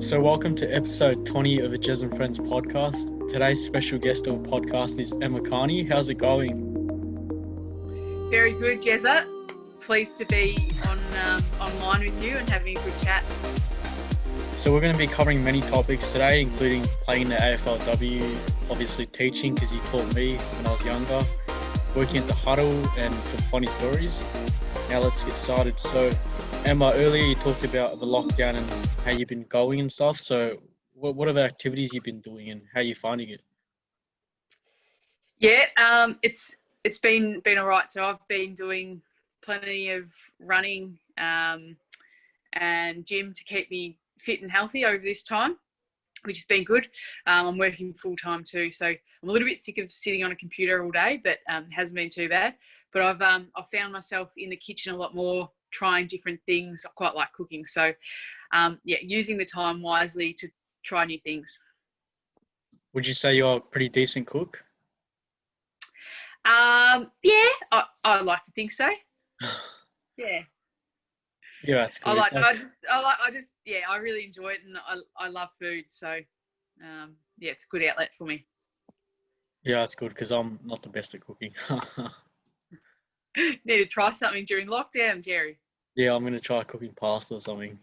So welcome to episode 20 of the Jez and Friends podcast. Today's special guest on the podcast is Emma Kearney. How's it going? Very good, Jezza. Pleased to be online with you and having a good chat. So we're going to be covering many topics today, including playing the AFLW, obviously teaching because you taught me when I was younger, working at the huddle and some funny stories. Now let's get started. So Emma, earlier you talked about the lockdown and how you've been going and stuff. So what are the activities you've been doing and how are you finding it? Yeah, it's been all right. So I've been doing plenty of running and gym to keep me fit and healthy over this time, which has been good. I'm working full time too, so I'm a little bit sick of sitting on a computer all day, but it hasn't been too bad. But I've found myself in the kitchen a lot more, trying different things. I quite like cooking, so using the time wisely to try new things. Would you say you're a pretty decent cook? Yeah, I like to think so. Yeah. Yeah, that's good. I really enjoy it, and I love food. So, it's a good outlet for me. Yeah, that's good because I'm not the best at cooking. Need to try something during lockdown, Jerry. Yeah, I'm going to try cooking pasta or something.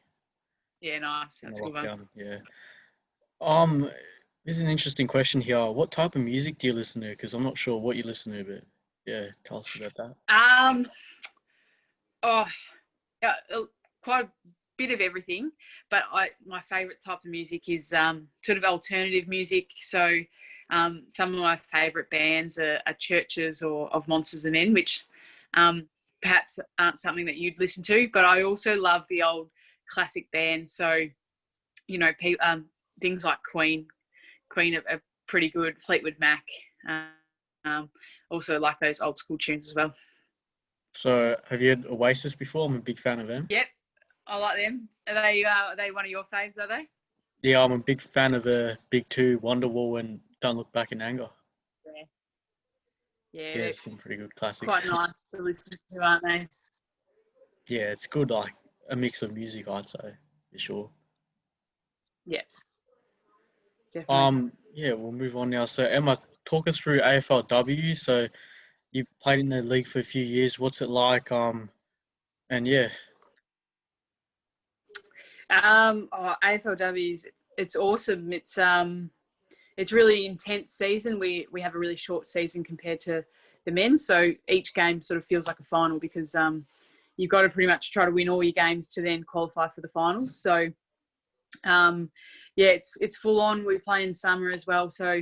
Yeah, nice. That's a good one. Yeah. This is an interesting question here. What type of music do you listen to? Because I'm not sure what you listen to, but yeah, tell us about that. Quite a bit of everything, but my favourite type of music is sort of alternative music. So some of my favourite bands are Churches or of Monsters and Men, which perhaps aren't something that you'd listen to, but I also love the old classic bands. So, you know, things like Queen are pretty good. Fleetwood Mac, also like those old school tunes as well. So have you had Oasis before? I'm a big fan of them. Yep, I like them. Are they one of your faves, are they? Yeah, I'm a big fan of the big two, Wonderwall and Don't Look Back in Anger. Yeah, some pretty good classics. Quite nice to listen to, aren't they? Yeah, it's good, like a mix of music, I'd say, for sure. Yeah, definitely. Yeah, we'll move on now. So Emma, talk us through AFLW. So you played in the league for a few years. What's it like? And yeah. AFLW it's awesome. It's really intense season. We have a really short season compared to the men, so each game sort of feels like a final because you've got to pretty much try to win all your games to then qualify for the finals. So it's full on. We play in summer as well, so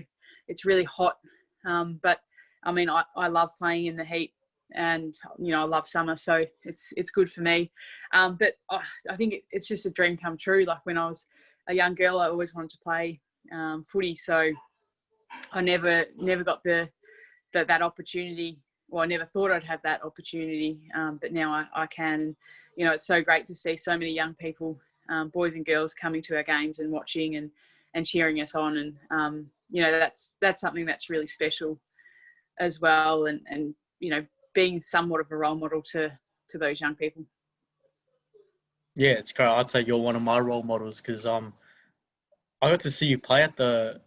it's really hot. But I mean, I love playing in the heat, and I love summer, so it's good for me. But I think it's just a dream come true. Like when I was a young girl, I always wanted to play footy, so I never got that opportunity. Well, I never thought I'd have that opportunity, but now I can. And it's so great to see so many young people, boys and girls, coming to our games and watching and cheering us on. And that's something that's really special as well. And being somewhat of a role model to those young people. Yeah, it's great. I'd say you're one of my role models because I got to see you play at the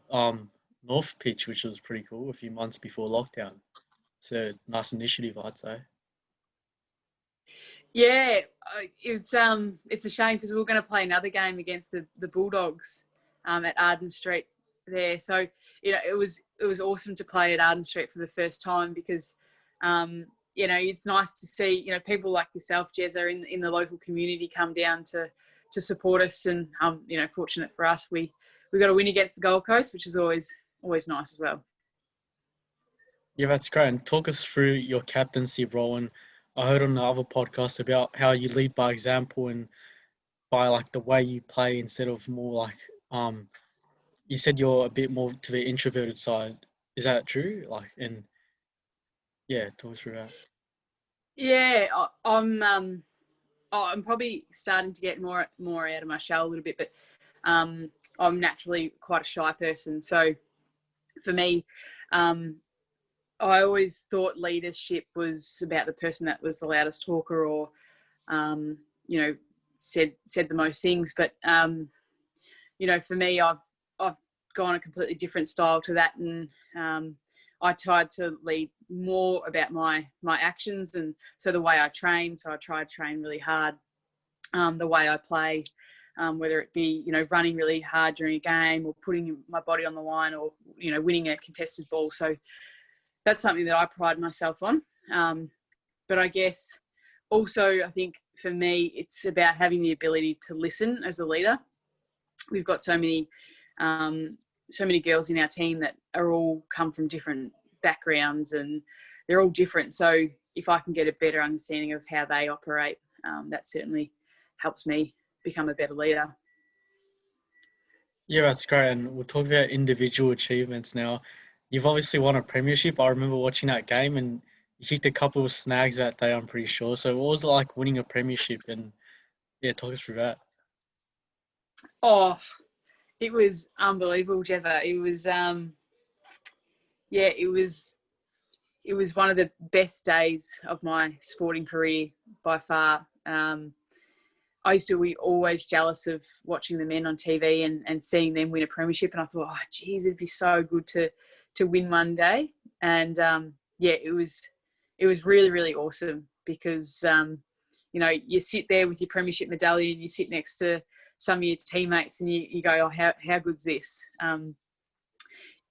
North pitch, which was pretty cool a few months before lockdown. So nice initiative, I'd say. Yeah, it's a shame because we were going to play another game against the Bulldogs at Arden Street there. So it was awesome to play at Arden Street for the first time because it's nice to see people like yourself, Jezza, in the local community come down to support us. And fortunate for us, we got a win against the Gold Coast, which is always nice as well. Yeah, that's great. And talk us through your captaincy role. And I heard on the other podcast about how you lead by example and by like the way you play instead of more like you said you're a bit more to the introverted side. Is that true? Talk us through that. Yeah, I'm probably starting to get more out of my shell a little bit, but I'm naturally quite a shy person. So for me, I always thought leadership was about the person that was the loudest talker or, said the most things. But for me, I've gone a completely different style to that, and I tried to lead more about my actions, and so the way I train. So I try to train really hard, the way I play, whether it be running really hard during a game, or putting my body on the line, or winning a contested ball. So that's something that I pride myself on. But I guess also, I think for me, it's about having the ability to listen as a leader. We've got so many girls in our team that are all come from different backgrounds, and they're all different. So if I can get a better understanding of how they operate, that certainly helps me become a better leader. Yeah, that's great. And we'll talk about individual achievements now. You've obviously won a premiership. I remember watching that game, and you kicked a couple of snags that day, I'm pretty sure. So what was it like winning a premiership? And yeah, talk us through that. Oh, it was unbelievable, Jezza. It was, it was one of the best days of my sporting career by far. I used to be always jealous of watching the men on TV and seeing them win a premiership. And I thought, oh, geez, it'd be so good to win one day. And it was really, really awesome because, you sit there with your premiership medallion, you sit next to some of your teammates, and you go, oh, how good's this?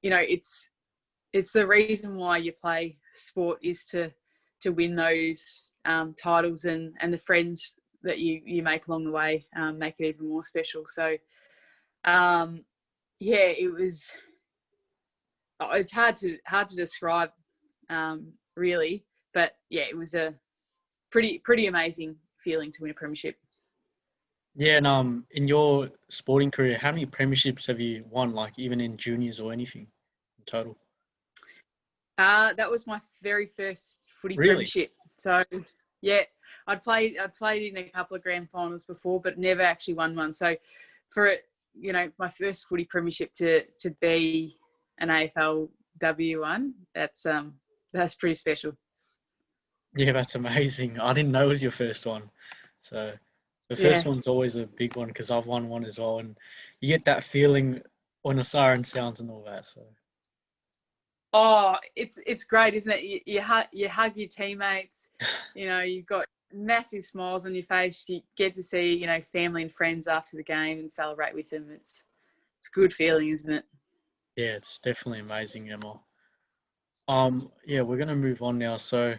It's the reason why you play sport is to win those titles, and the friends that you make along the way make it even more special. So, it's hard to describe, really, but yeah, it was a pretty amazing feeling to win a premiership. Yeah, and in your sporting career, how many premierships have you won, like even in juniors or anything in total? That was my very first footy Really? premiership. So, yeah, I'd played in a couple of grand finals before, but never actually won one. So, for it, my first footy premiership to be an AFLW one, that's pretty special. Yeah, that's amazing. I didn't know it was your first one. So the first Yeah. one's always a big one because I've won one as well. And you get that feeling when a siren sounds and all that. So Oh, it's great, isn't it? You hug your teammates. You've got massive smiles on your face. You get to see family and friends after the game and celebrate with them. It's a good feeling, isn't it? yeah, it's definitely amazing, Emma. Yeah, we're gonna move on now. So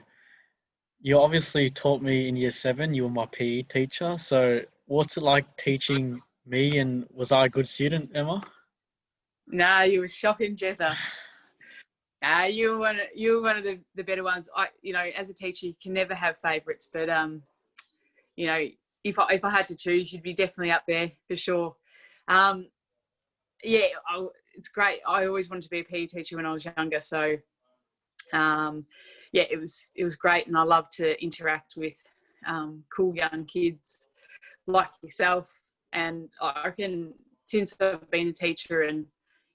you obviously taught me in year 7. You were my PE teacher. So what's it like teaching me? And was I a good student, Emma? Nah, you were shocking, Jezza. You were one of the better ones. As a teacher, you can never have favourites, but if I had to choose, you'd be definitely up there for sure. It's great. I always wanted to be a PE teacher when I was younger, so it was great, and I love to interact with cool young kids like yourself. And I reckon since I've been a teacher and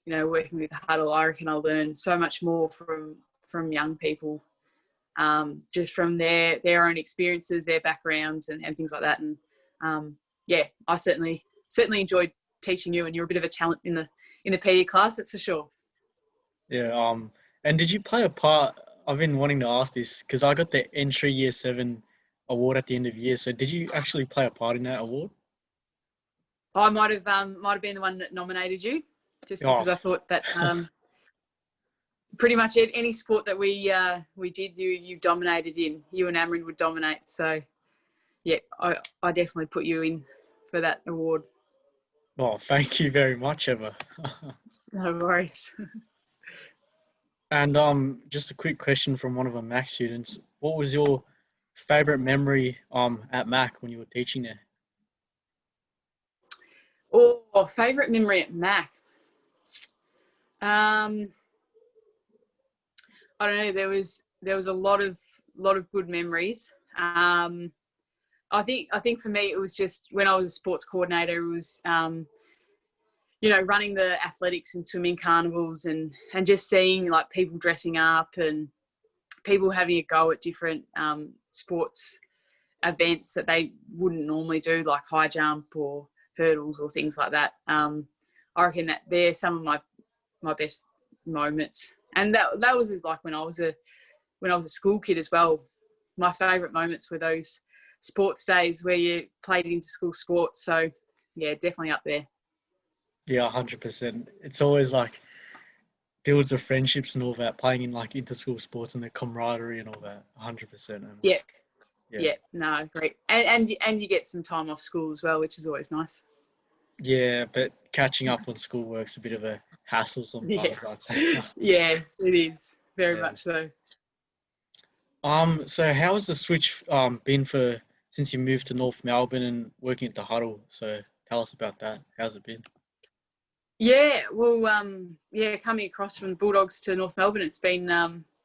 working with the huddle, I reckon I learn so much more from young people, just from their own experiences, their backgrounds, and things like that. And I certainly enjoyed teaching you, and you're a bit of a talent in the PE class, that's for sure. Yeah. And did you play a part? I've been wanting to ask this because I got the entry year 7 award at the end of the year. So did you actually play a part in that award? I might have been the one that nominated you, just because I thought that pretty much any sport that we did, you dominated in. You and Amrin would dominate. So yeah, I definitely put you in for that award. Oh, thank you very much, Emma. No worries. And just a quick question from one of our Mac students. What was your favourite memory at Mac when you were teaching there? Oh, favourite memory at Mac. I don't know. There was a lot of good memories. I think for me it was just when I was a sports coordinator. It was running the athletics and swimming carnivals, and just seeing like people dressing up and people having a go at different sports events that they wouldn't normally do, like high jump or hurdles or things like that. I reckon that they're some of my best moments, and that was like when I was a school kid as well. My favourite moments were those sports days where you played into school sports. So yeah, definitely up there. Yeah, 100%. It's always like builds of friendships and all that, playing in like inter-school sports and the camaraderie and all that. 100%. Yeah. Yeah. Yeah, no, great. And you get some time off school as well, which is always nice. Yeah, but catching up on schoolwork's a bit of a hassle Yeah, sometimes, I'd say. yeah, it is very Yeah. much so. So how has the switch been for since you moved to North Melbourne and working at the Huddle? So tell us about that. How's it been? Yeah, well, coming across from the Bulldogs to North Melbourne, it's been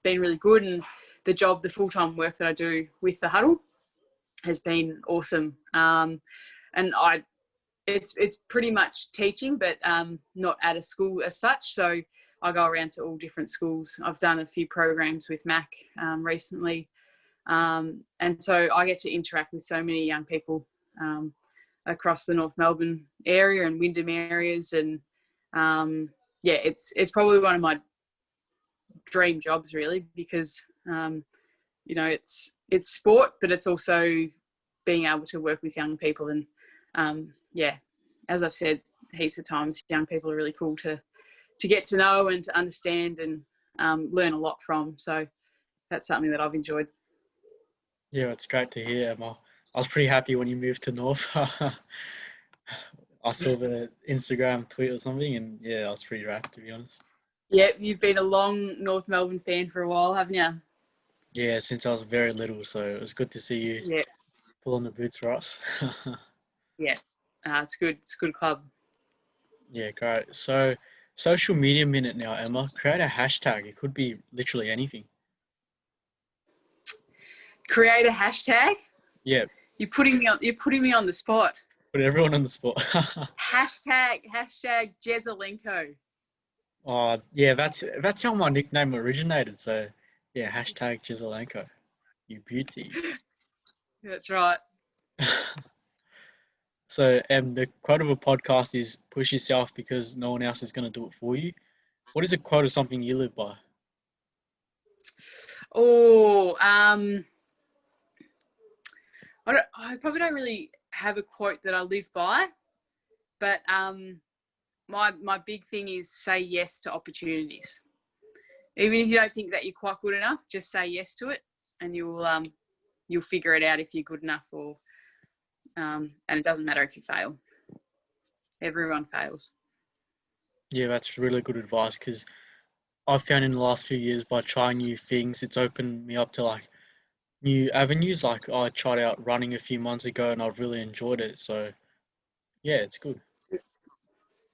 really good, and the full-time work that I do with the Huddle has been awesome. And it's pretty much teaching, but not at a school as such. So I go around to all different schools. I've done a few programs with Mac recently, and so I get to interact with so many young people across the North Melbourne area and Wyndham areas, and it's probably one of my dream jobs, really, because it's sport, but it's also being able to work with young people. And as I've said heaps of times, young people are really cool to get to know and to understand and learn a lot from. So that's something that I've enjoyed. Yeah, it's great to hear, Emma. I was pretty happy when you moved to North. I saw the Instagram tweet or something, and yeah, I was pretty wrapped, to be honest. Yeah, you've been a long North Melbourne fan for a while, haven't you? Yeah, since I was very little, so it was good to see you pull on the boots for us. Yeah, it's good. It's a good club. Yeah, great. So, social media minute now, Emma. Create a hashtag. It could be literally anything. Create a hashtag. Yeah, You're putting me on the spot. put everyone on the spot. Hashtag Jezelenko. Oh, yeah, that's how my nickname originated. So, yeah, hashtag Jezelenko. You beauty. That's right. So, the quote of a podcast is push yourself because no one else is going to do it for you. What is a quote of something you live by? Oh, I probably don't really have a quote that I live by, but my big thing is say yes to opportunities. Even if you don't think that you're quite good enough, just say yes to it, and you'll figure it out if you're good enough, or and it doesn't matter if you fail. Everyone fails. Yeah, that's really good advice because I've found in the last few years by trying new things, it's opened me up to like new avenues. Like I tried out running a few months ago and I've really enjoyed it. So yeah, it's good.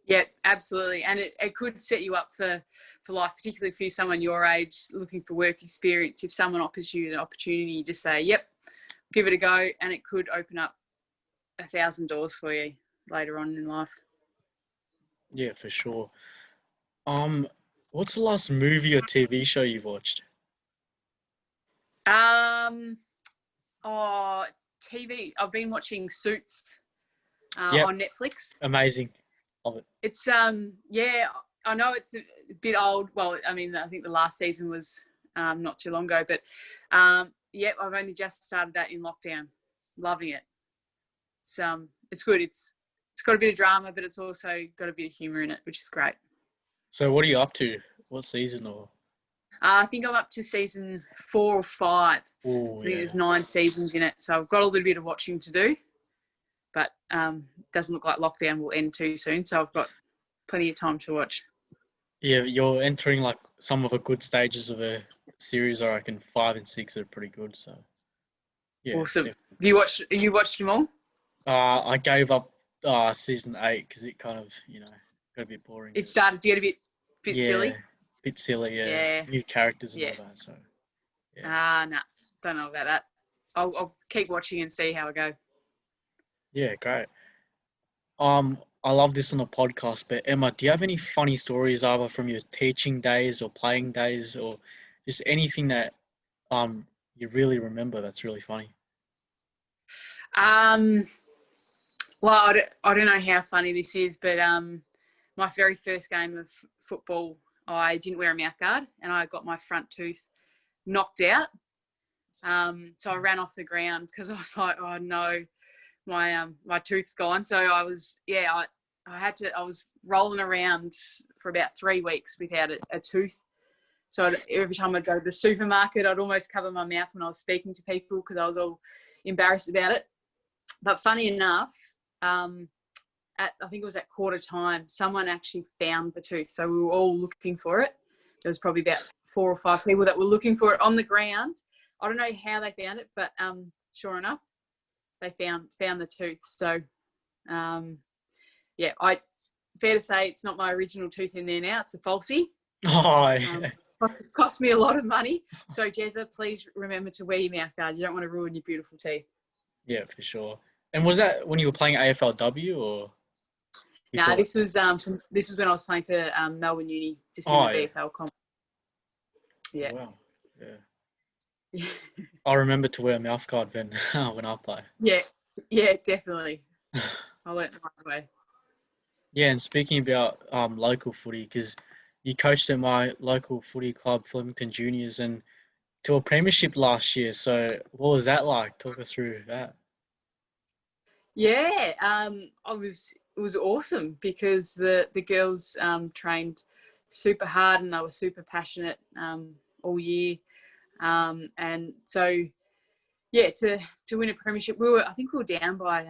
Yeah, absolutely. And it could set you up for life, particularly if you're someone your age looking for work experience. If someone offers you an opportunity, you just say, yep, give it a go. And it could open up 1,000 doors for you later on in life. Yeah, for sure. What's the last movie or TV show you've watched? TV. I've been watching Suits Yep, on Netflix. amazing. Love it. It's I know it's a bit old. Well, I mean, I think the last season was not too long ago, but I've only just started that in lockdown. Loving it. It's good. It's got a bit of drama, but it's also got a bit of humour in it, which is great. So what are you up to? What season or? I think I'm up to season 4 or 5. Oh, I think there's 9 seasons in it, so I've got a little bit of watching to do. But doesn't look like lockdown will end too soon, so I've got plenty of time to watch. Yeah, you're entering like some of the good stages of a series. I reckon 5 and 6 are pretty good. So yeah, Awesome. Have you watched them all? I gave up season 8 because it kind of got a bit boring. It started to get a bit silly. Bit silly. Yeah. New characters and all that. So nah, don't know about that. I'll keep watching and see how I go. yeah, great. I love this on the podcast, but Emma, do you have any funny stories either from your teaching days or playing days or just anything that you really remember that's really funny? Well, I don't know how funny this is, but my very first game of football, I didn't wear a mouth guard and I got my front tooth knocked out. So I ran off the ground because I was like, oh no, my tooth's gone. So I was, I was rolling around for about 3 weeks without a tooth. So every time I'd go to the supermarket, I'd almost cover my mouth when I was speaking to people because I was all embarrassed about it. But funny enough, I think it was at quarter time, someone actually found the tooth. So we were all looking for it. There was probably about 4 or 5 people that were looking for it on the ground. I don't know how they found it, but sure enough, they found the tooth. So, fair to say it's not my original tooth in there now. It's a falsie. Oh, yeah. Cost me a lot of money. So, Jezza, please remember to wear your mouth guard. You don't want to ruin your beautiful teeth. Yeah, for sure. And was that when you were playing AFLW or? No, this was when I was playing for Melbourne Uni, just in the VFL comp. Yeah. Wow. Yeah. I remember to wear a mouth guard then when I play. Yeah, definitely. I learnt the hard way. Yeah, and speaking about local footy, because you coached at my local footy club, Flemington Juniors, and to a premiership last year. So what was that like? Talk us through that. Yeah, it was awesome because the girls trained super hard and they were super passionate all year. And so, yeah, to win a premiership, I think we were down by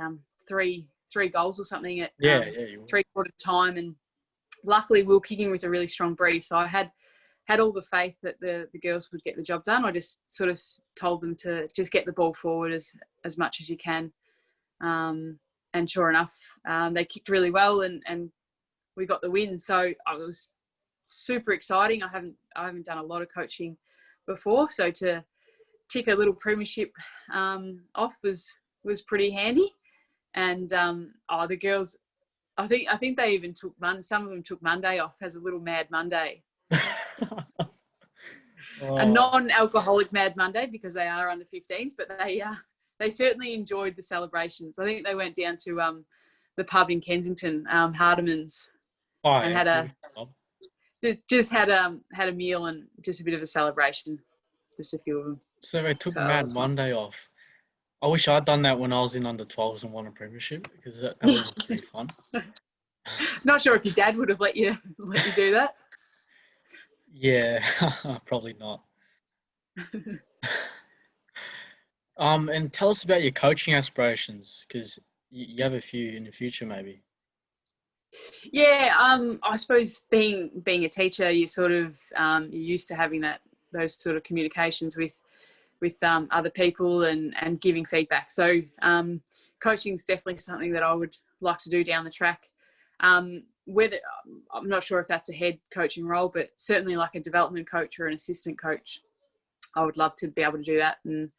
three goals or something at three-quarter time, and luckily we were kicking with a really strong breeze. So I had all the faith that the girls would get the job done. I just sort of told them to just get the ball forward as much as you can. And sure enough, they kicked really well and we got the win. So it was super exciting. I haven't done a lot of coaching before, so to tick a little premiership off was pretty handy. And the girls, I think they even took some of them took Monday off as a little Mad Monday. A non-alcoholic Mad Monday because they are under 15s, but they certainly enjoyed the celebrations. I think they went down to the pub in Kensington, Hardeman's, and had a meal and just a bit of a celebration, just a few of them. So they took Mad Monday off. I wish I'd done that when I was in under 12s and won a premiership because that was pretty fun. Not sure if your dad would have let you do that. Yeah, probably not. And tell us about your coaching aspirations because you have a few in the future, maybe. Yeah, I suppose being a teacher, you sort of you're used to having those sort of communications with other people and giving feedback. So coaching is definitely something that I would like to do down the track. Whether I'm not sure if that's a head coaching role, but certainly like a development coach or an assistant coach, I would love to be able to do that and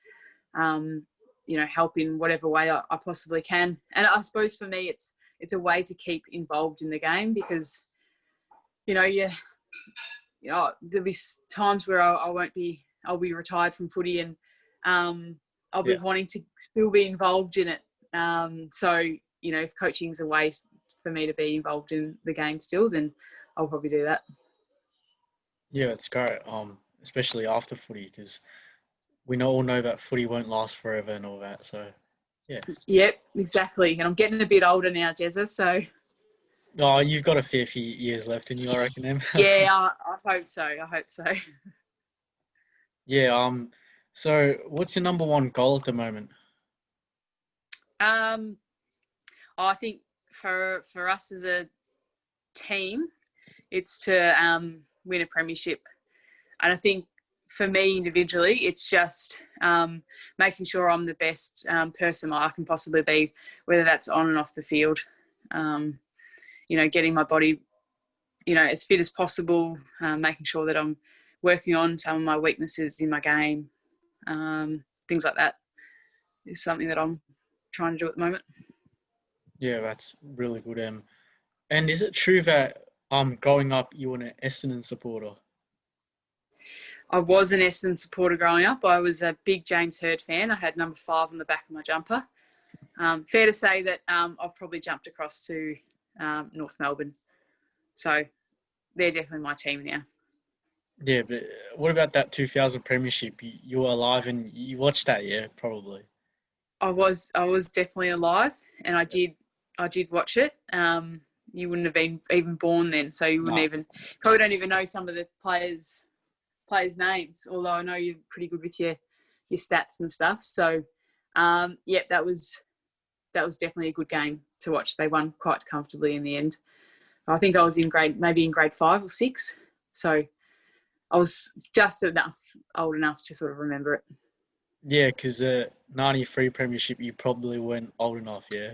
help in whatever way I possibly can. And I suppose for me, it's a way to keep involved in the game because there'll be times where I'll be retired from footy and I'll be wanting to still be involved in it. So if coaching is a way for me to be involved in the game still, then I'll probably do that. Yeah, that's great. Especially after footy because we all know that footy won't last forever and all that. So, yeah. Yep, exactly. And I'm getting a bit older now, Jezza, so. Oh, you've got a fair few years left in you, I reckon, Em. Yeah, I hope so. Yeah. So, what's your number one goal at the moment? I think for us as a team, it's to win a premiership. And I think for me individually, it's just making sure I'm the best person I can possibly be, whether that's on and off the field. Getting my body, as fit as possible, making sure that I'm working on some of my weaknesses in my game. Things like that is something that I'm trying to do at the moment. Yeah, that's really good, Em. And is it true that growing up you were an Essendon supporter? I was an Essendon supporter growing up. I was a big James Hird fan. I had number 5 on the back of my jumper. Fair to say that I've probably jumped across to North Melbourne. So they're definitely my team now. Yeah, but what about that 2000 premiership? You were alive and you watched that, yeah, probably. I was definitely alive, and I did watch it. You wouldn't have been even born then, so you wouldn't probably don't even know some of the players' names. Although I know you're pretty good with your stats and stuff. So, that was definitely a good game to watch. They won quite comfortably in the end. I think I was maybe in grade 5 or 6, so I was just old enough to sort of remember it. Yeah, because the 93 premiership, you probably weren't old enough, yeah?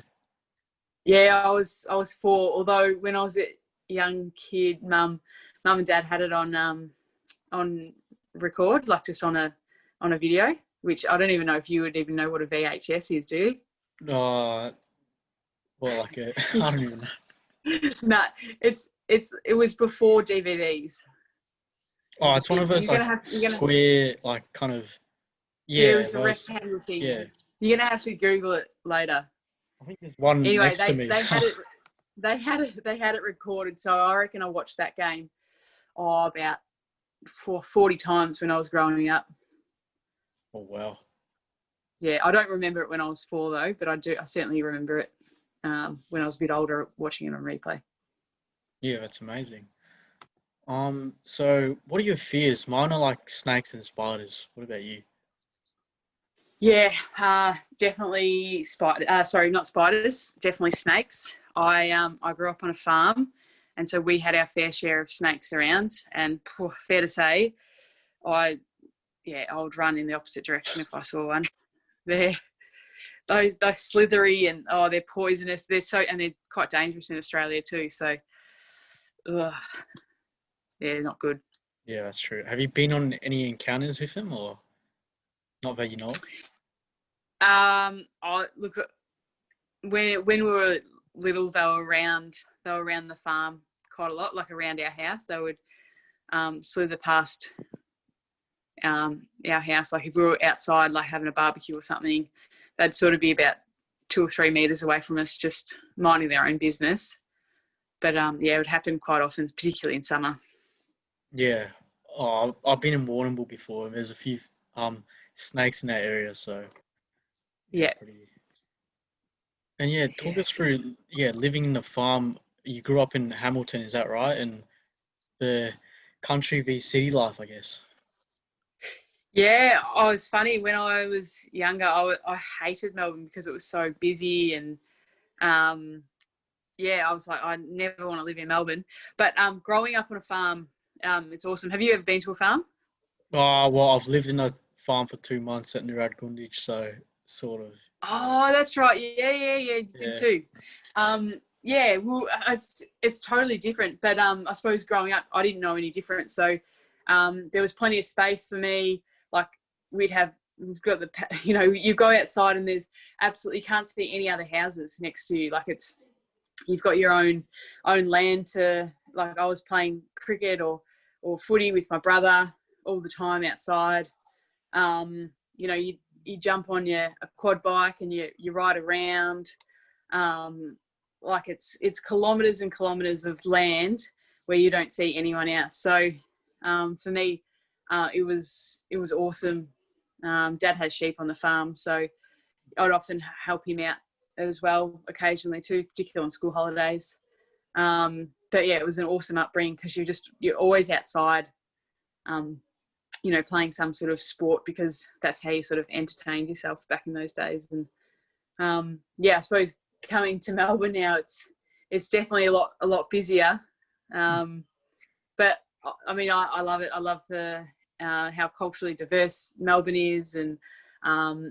Yeah, I was 4. Although when I was a young kid, mum and dad had it on record, like just on a video, which I don't even know if you would even know what a VHS is, do you? Well, like I don't even know. No, it was before DVDs. Oh, it's one of those square, like kind of. Yeah, it was a rectangle thing. Yeah. You're gonna have to Google it later. I think there's one next to me. They had it. They had it recorded. So I reckon I watched that game about 40 times when I was growing up. Oh wow. Yeah, I don't remember it when I was 4 though, but I certainly remember it when I was a bit older, watching it on replay. Yeah, that's amazing. So what are your fears? Mine are like snakes and spiders. What about you? Yeah, definitely not spiders, definitely snakes. I grew up on a farm, and so we had our fair share of snakes around. And fair to say, I would run in the opposite direction if I saw one. They're slithery and they're poisonous. And they're quite dangerous in Australia too. So, yeah, not good. Yeah, that's true. Have you been on any encounters with them, or not that you know? When we were little, they were around the farm quite a lot, like around our house. They would slither past our house. Like if we were outside, like having a barbecue or something, they'd sort of be about 2 or 3 meters away from us, just minding their own business. But it would happen quite often, particularly in summer. Yeah. Oh, I've been in Warrnambool before, and there's a few snakes in that area, so yeah. And talk us through living in the farm. You grew up in Hamilton, is that right? And the country v city life, I guess. Yeah, it was funny when I was younger. I hated Melbourne because it was so busy, and I was like, I never want to live in Melbourne. But growing up on a farm, it's awesome. Have you ever been to a farm? Oh, well, I've lived in a farm for 2 months at Nurad Gundich, so sort of. Oh, that's right. Yeah, you did too. Well, it's totally different. But I suppose growing up, I didn't know any different. So there was plenty of space for me. Like we've got you go outside and there's absolutely, you can't see any other houses next to you. Like you've got your own land to, like I was playing cricket or footy with my brother all the time outside. You jump on a quad bike and you ride around. Like it's kilometres and kilometres of land where you don't see anyone else. So for me, it was awesome. Dad has sheep on the farm, so I'd often help him out as well occasionally too, particularly on school holidays. But yeah, it was an awesome upbringing because you're always outside, playing some sort of sport, because that's how you sort of entertained yourself back in those days. And I suppose coming to Melbourne now, it's definitely a lot busier. But I mean, I love it. I love the how culturally diverse Melbourne is, and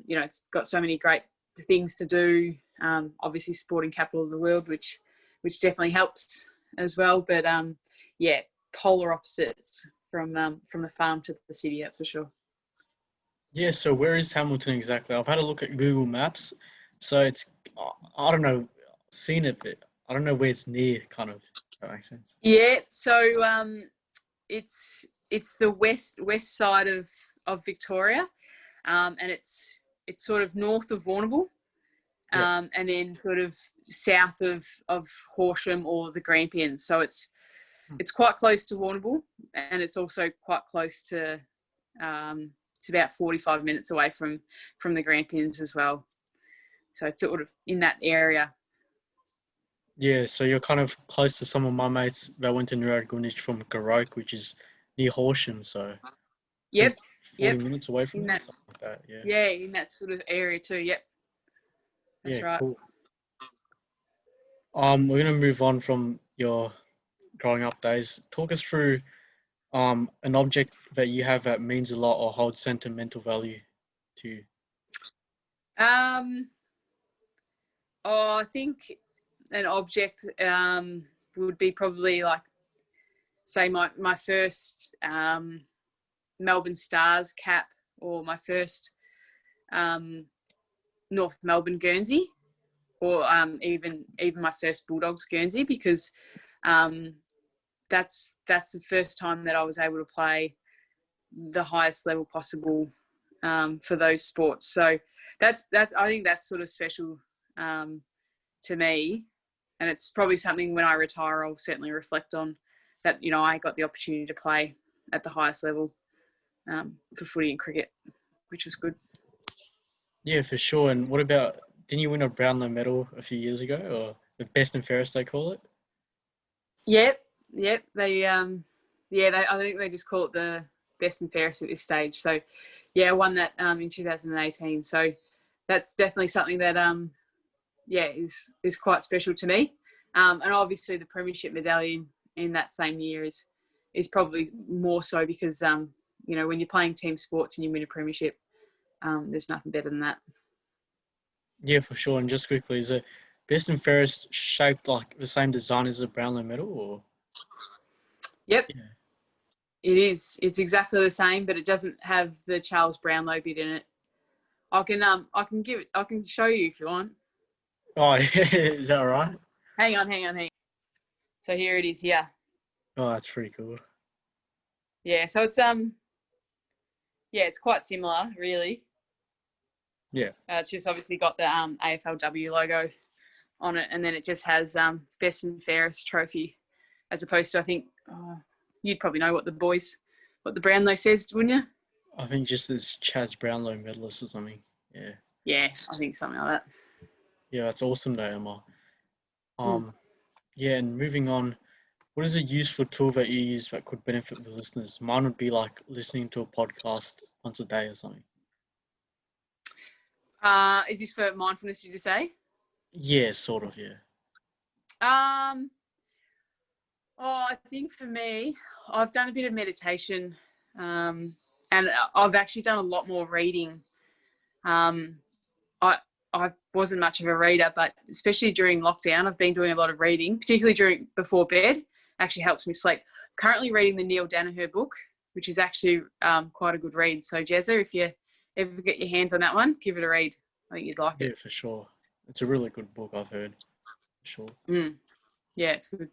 it's got so many great things to do. Obviously, sporting capital of the world, which definitely helps as well. But polar opposites from the farm to the city, that's for sure. Yeah, so where is Hamilton exactly? I've had a look at Google Maps. So it's, I don't know, seen it, but I don't know where it's near, kind of, if that makes sense. Yeah, so it's the west side of Victoria, and it's sort of north of Warrnambool. and then sort of south of Horsham or the Grampians. So it's quite close to Warrnambool, and it's also quite close to it's about 45 minutes away from the Grampians as well. So it's sort of in that area. Yeah, so you're kind of close to some of my mates that went to Narrabeen from Garoke, which is near Horsham, so Yep. 40 minutes away from In it, that, something like that, yeah. yeah, in that sort of area too. Yep. That's right. Cool. We're gonna move on from your growing up days. Talk us through an object that you have that means a lot or holds sentimental value to you. I think an object would be probably like, say, my first Melbourne Stars cap, or my first North Melbourne Guernsey, or even my first Bulldogs Guernsey, because that's the first time that I was able to play the highest level possible for those sports. So that's I think that's sort of special to me, and it's probably something when I retire I'll certainly reflect on, that I got the opportunity to play at the highest level for footy and cricket, which was good. Yeah, for sure. And what about, didn't you win a Brownlow medal a few years ago, or the best and fairest they call it? Yep. They I think they just call it the best and fairest at this stage. So I won that in 2018. So that's definitely something that is quite special to me. And obviously the premiership medallion in that same year is probably more so because when you're playing team sports and you win a premiership, there's nothing better than that. Yeah, for sure. And just quickly, is it best and fairest shaped like the same design as the Brownlow medal, or? Yep. Yeah. It is. It's exactly the same, but it doesn't have the Charles Brownlow bit in it. I can show you if you want. Oh, yeah, is that right? Hang on. So here it is here. Oh, that's pretty cool. Yeah, so it's it's quite similar, really. Yeah. It's just obviously got the AFLW logo on it, and then it just has best and fairest trophy, as opposed to, I think, you'd probably know what the Brownlow says, wouldn't you? I think just as Chaz Brownlow medalist or something. Yeah. Yeah, I think something like that. Yeah, that's awesome though, Emma. Yeah, and moving on, what is a useful tool that you use that could benefit the listeners? Mine would be like listening to a podcast once a day or something. Is this for mindfulness, did you say? Yeah, sort of, yeah. I think for me, I've done a bit of meditation, and I've actually done a lot more reading. I wasn't much of a reader, but especially during lockdown, I've been doing a lot of reading, particularly before bed. Actually helps me sleep. Currently reading the Neil Danaher book, which is actually quite a good read. So Jezza, if you ever get your hands on that one, give it a read. I think you'd like it. Yeah, for sure. It's a really good book, I've heard. For sure. Yeah, it's good.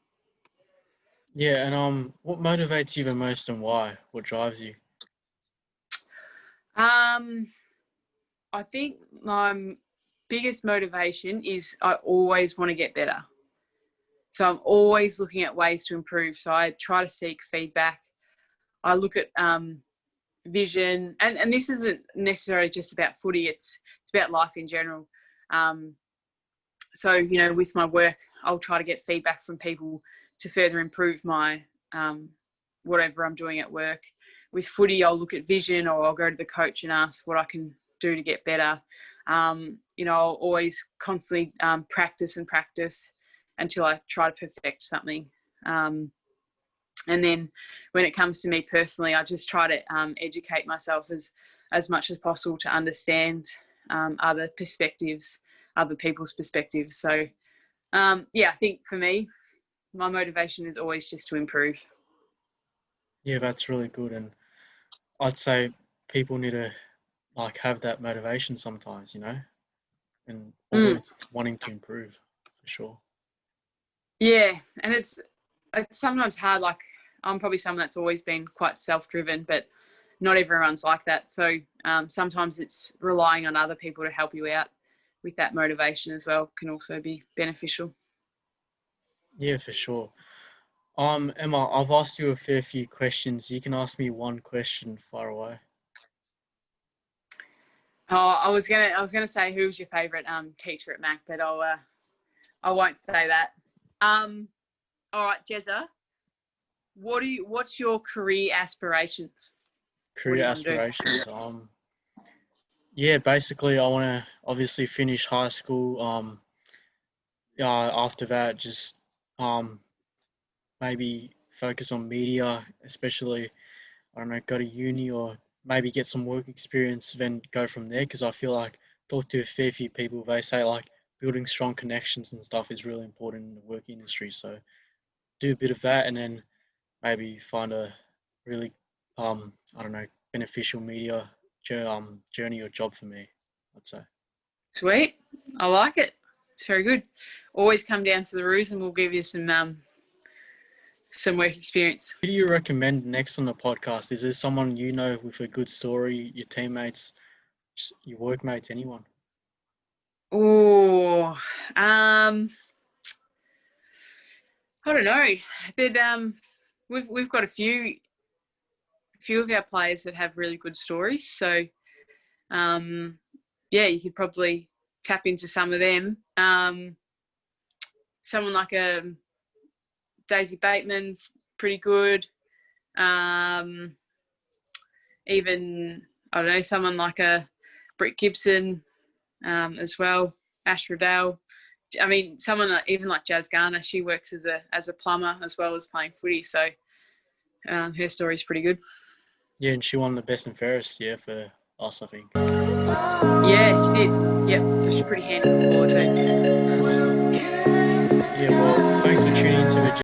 Yeah, and what motivates you the most and why? What drives you? I think my biggest motivation is I always want to get better. So I'm always looking at ways to improve. So I try to seek feedback. I look at vision, and this isn't necessarily just about footy. It's about life in general. So with my work, I'll try to get feedback from people to further improve my whatever I'm doing at work. With footy, I'll look at vision, or I'll go to the coach and ask what I can do to get better. I'll always constantly practice until I try to perfect something. And then when it comes to me personally, I just try to educate myself as much as possible to understand other people's perspectives. So, I think for me, my motivation is always just to improve. Yeah, that's really good. And I'd say people need to have that motivation sometimes, and always wanting to improve, for sure. Yeah, and it's sometimes hard. Like, I'm probably someone that's always been quite self-driven, but not everyone's like that. So sometimes it's relying on other people to help you out with that motivation as well can also be beneficial. Yeah, for sure. Emma, I've asked you a fair few questions. You can ask me one question far away. Oh, I was gonna say who was your favourite teacher at Mac, but I won't say that. All right, Jezza, what's your career aspirations? What do Career you want to do? aspirations. Yeah, basically I want to obviously finish high school. After that, just um, maybe focus on media, especially, I don't know, go to uni or maybe get some work experience, then go from there. Because I feel like talk to a fair few people, they say like building strong connections and stuff is really important in the work industry. So do a bit of that, and then maybe find a really I don't know, beneficial media journey or job for me, I'd say. Sweet, I like it. It's very good. Always come down to the Roos, and we'll give you some work experience. Who do you recommend next on the podcast? Is there someone you know with a good story, your teammates, your workmates, anyone? Oh, I don't know. That we've got a few of our players that have really good stories. So yeah, you could probably tap into some of them. Someone like a Daisy Bateman's pretty good. Even I don't know, someone like a Britt Gibson as well. Ash Riddell. I mean, someone even like Jazz Garner. She works as a plumber as well as playing footy. So her story's pretty good. Yeah, and she won the best and fairest, yeah, for us, I think. Yeah, she did. Yep. So she's pretty handy for the ball too.